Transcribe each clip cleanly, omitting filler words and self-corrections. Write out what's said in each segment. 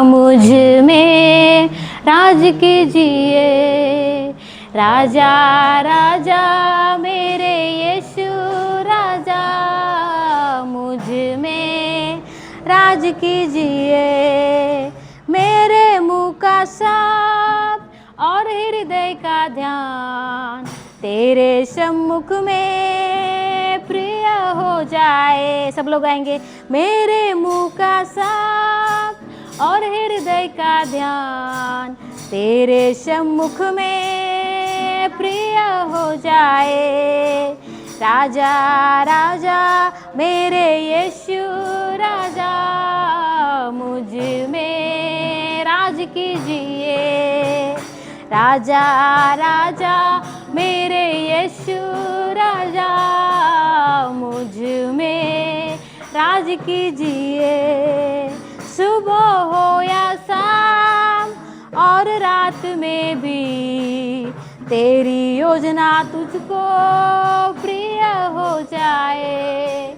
मुझ में राज कीजिए, राजा राजा मेरे यीशु राजा, मुझ में राज कीजिए। मेरे मुँह का साफ और हृदय का ध्यान तेरे सम्मुख में प्रिय हो जाए। सब लोग आएंगे। मेरे मुँह का साफ और हृदय का ध्यान तेरे सम्मुख में प्रिय हो जाए। राजा राजा मेरे यीशु राजा, मुझ में राज कीजिए। राजा राजा मेरे यीशु राजा, मुझ में राज कीजिए। सुबह हो या शाम और रात में भी तेरी योजना तुझको प्रिय हो जाए।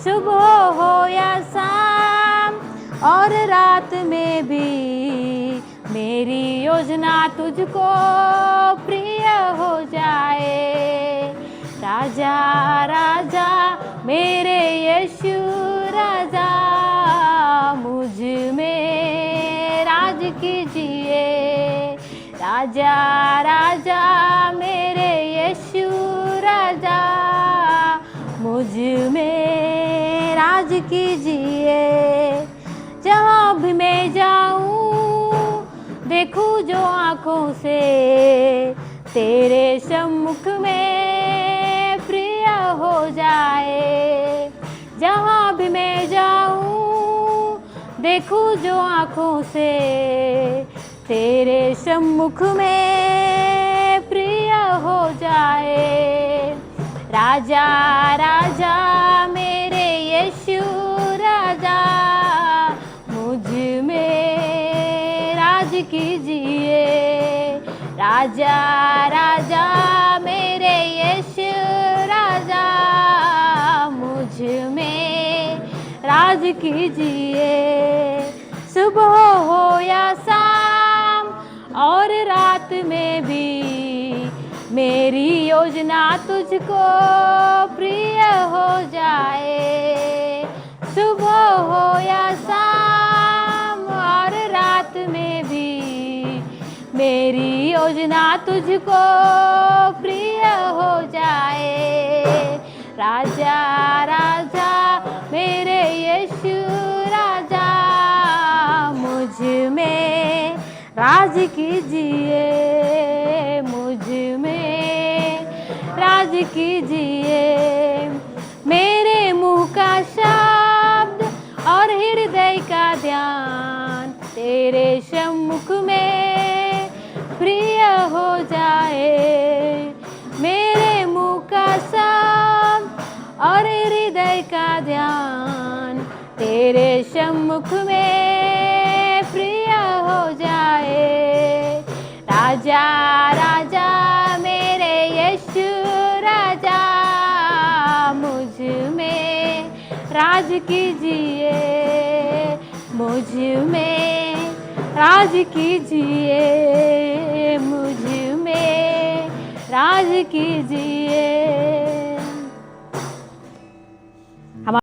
सुबह हो या शाम और रात में भी मेरी योजना तुझको प्रिय हो जाए। राजा राजा मेरे यीशु राजा, मुझ में राज कीजिए। राजा राजा मेरे यीशु राजा, मुझ में राज कीजिए। जहाँ भी मैं जाऊँ देखूँ जो आँखों से तेरे सम्मुख में प्रिय हो जाए। जहाँ भी मैं जाऊँ देखूँ जो आँखों से तेरे सम्मुख में प्रिय हो जाए। राजा राजा मेरे यीशु राजा, मुझ में राज कीजिए। राजा राजा मेरे यीशु राजा, मुझ में राज कीजिए। सुबह हो या शाम और रात में भी मेरी योजना तुझको प्रिय हो जाए। सुबह हो या शाम और रात में भी मेरी योजना तुझको प्रिय हो जाए। राजा राजा मेरे यीशु राजा, मुझ में राज कीजिए। मुझ में राज कीजिए। मेरे मुँह का शब्द और हृदय का ध्यान तेरे सम्मुख में प्रिय हो जाए। मेरे मुँह का शब्द और हृदय का ध्यान तेरे सम्मुख में प्रिय हो जाए। राजा राजा मेरे यीशु राजा, मुझ में राज कीजिए। मुझ में राज कीजिए। मुझ में राज कीजिए।